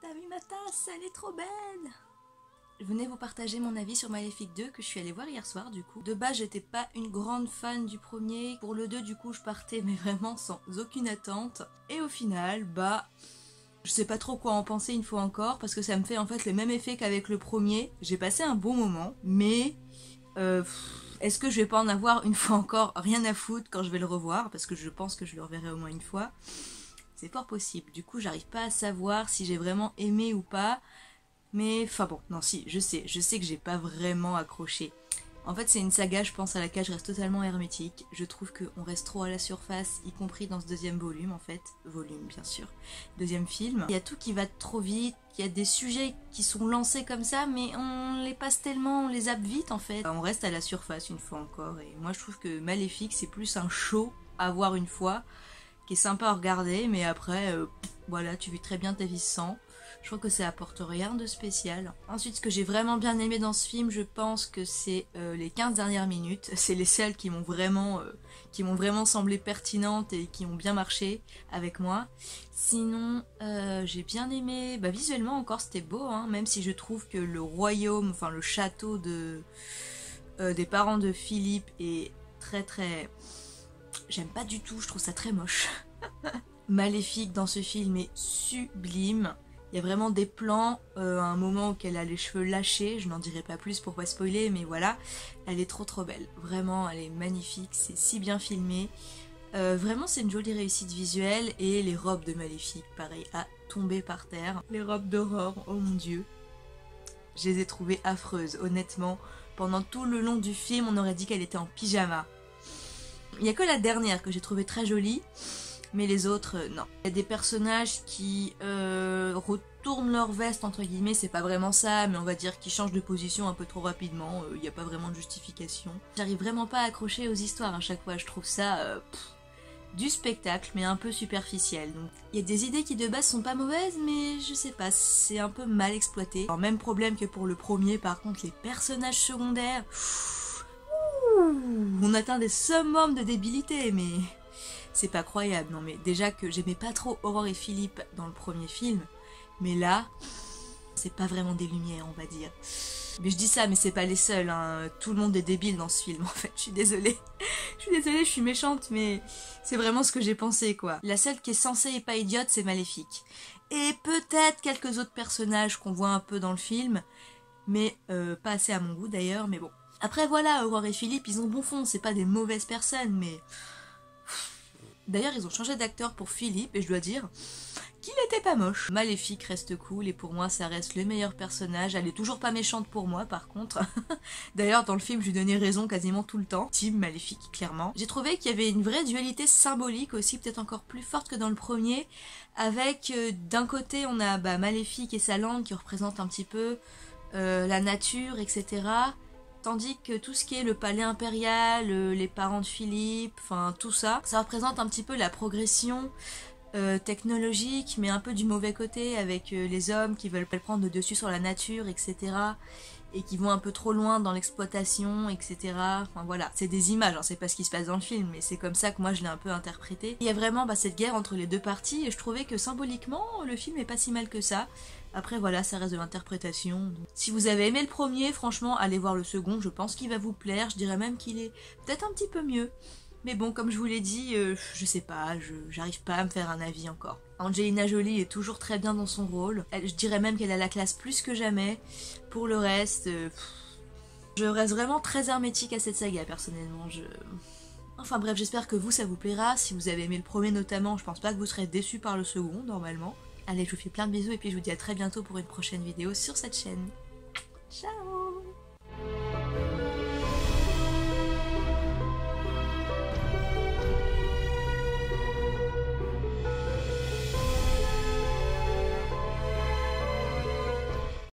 t'as vu ma tasse, elle est trop belle. Je venais vous partager mon avis sur Maléfique 2 que je suis allée voir hier soir du coup. De base j'étais pas une grande fan du premier. Pour le 2 du coup je partais mais vraiment sans aucune attente. Et au final je sais pas trop quoi en penser une fois encore parce que ça me fait en fait le même effet qu'avec le premier. J'ai passé un bon moment mais est-ce que je vais pas en avoir une fois encore rien à foutre quand je vais le revoir parce que je pense que je le reverrai au moins une fois. C'est fort possible. Du coup j'arrive pas à savoir si j'ai vraiment aimé ou pas. Mais, enfin bon, non si, je sais que j'ai pas vraiment accroché. En fait c'est une saga je pense à laquelle je reste totalement hermétique. Je trouve qu'on reste trop à la surface, y compris dans ce deuxième volume en fait. Volume bien sûr. Deuxième film. Il y a tout qui va trop vite, il y a des sujets qui sont lancés comme ça mais on les passe tellement, on les zappe vite en fait. On reste à la surface une fois encore et moi je trouve que Maléfique c'est plus un show à voir une fois, qui est sympa à regarder mais après voilà tu vis très bien ta vie sans. Je trouve que ça apporte rien de spécial. Ensuite, ce que j'ai vraiment bien aimé dans ce film, je pense que c'est les 15 dernières minutes. C'est les seules qui m'ont vraiment semblé pertinentes et qui ont bien marché avec moi. Sinon, j'ai bien aimé... visuellement encore, c'était beau, hein, même si je trouve que le royaume, enfin le château des parents de Philippe est très... J'aime pas du tout, je trouve ça très moche. Maléfique dans ce film est sublime. Il y a vraiment des plans, à un moment où elle a les cheveux lâchés, je n'en dirai pas plus pour pas spoiler, mais voilà, elle est trop belle. Vraiment, elle est magnifique, c'est si bien filmé. Vraiment, c'est une jolie réussite visuelle, et les robes de Maléfique, pareil, à tomber par terre. Les robes d'Aurore, oh mon dieu. Je les ai trouvées affreuses, honnêtement. Pendant tout le long du film, on aurait dit qu'elle était en pyjama. Il n'y a que la dernière que j'ai trouvée très jolie. Mais les autres, non. Il y a des personnages qui retournent leur veste, entre guillemets, c'est pas vraiment ça, mais on va dire qu'ils changent de position un peu trop rapidement, il n'y a pas vraiment de justification. J'arrive vraiment pas à accrocher aux histoires à chaque fois, je trouve ça du spectacle, mais un peu superficiel. Donc, il y a des idées qui de base sont pas mauvaises, mais je sais pas, c'est un peu mal exploité. Alors, même problème que pour le premier, par contre, les personnages secondaires, on atteint des summums de débilité, mais... c'est pas croyable, non mais déjà que j'aimais pas trop Aurore et Philippe dans le premier film, mais là, c'est pas vraiment des lumières, on va dire. Mais je dis ça, mais c'est pas les seuls, hein. Tout le monde est débile dans ce film, en fait, je suis désolée. Je suis méchante, mais c'est vraiment ce que j'ai pensé, quoi. La seule qui est censée et pas idiote, c'est Maléfique. Et peut-être quelques autres personnages qu'on voit un peu dans le film, mais pas assez à mon goût d'ailleurs, mais bon. Après voilà, Aurore et Philippe, ils ont bon fond, c'est pas des mauvaises personnes, mais... D'ailleurs, ils ont changé d'acteur pour Philippe, et je dois dire qu'il était pas moche. Maléfique reste cool, et pour moi, ça reste le meilleur personnage. Elle est toujours pas méchante pour moi, par contre. D'ailleurs, dans le film, je lui donnais raison quasiment tout le temps. Team Maléfique, clairement. J'ai trouvé qu'il y avait une vraie dualité symbolique aussi, peut-être encore plus forte que dans le premier, avec, d'un côté, on a Maléfique et sa langue qui représentent un petit peu la nature, etc., tandis que tout ce qui est le palais impérial, les parents de Philippe, enfin tout ça, ça représente un petit peu la progression technologique, mais un peu du mauvais côté, avec les hommes qui veulent prendre le dessus sur la nature, etc. Et qui vont un peu trop loin dans l'exploitation, etc. Enfin voilà, c'est des images, hein, c'est pas ce qui se passe dans le film, mais c'est comme ça que moi je l'ai un peu interprété. Il y a vraiment cette guerre entre les deux parties, et je trouvais que symboliquement, le film est pas si mal que ça. Après voilà, ça reste de l'interprétation. Si vous avez aimé le premier, franchement, allez voir le second, je pense qu'il va vous plaire, je dirais même qu'il est peut-être un petit peu mieux. Mais bon, comme je vous l'ai dit, je sais pas, j'arrive pas à me faire un avis encore. Angelina Jolie est toujours très bien dans son rôle, je dirais même qu'elle a la classe plus que jamais. Pour le reste, je reste vraiment très hermétique à cette saga personnellement. Enfin bref, j'espère que vous ça vous plaira. Si vous avez aimé le premier notamment, je pense pas que vous serez déçus par le second normalement. Allez, je vous fais plein de bisous et puis je vous dis à très bientôt pour une prochaine vidéo sur cette chaîne. Ciao!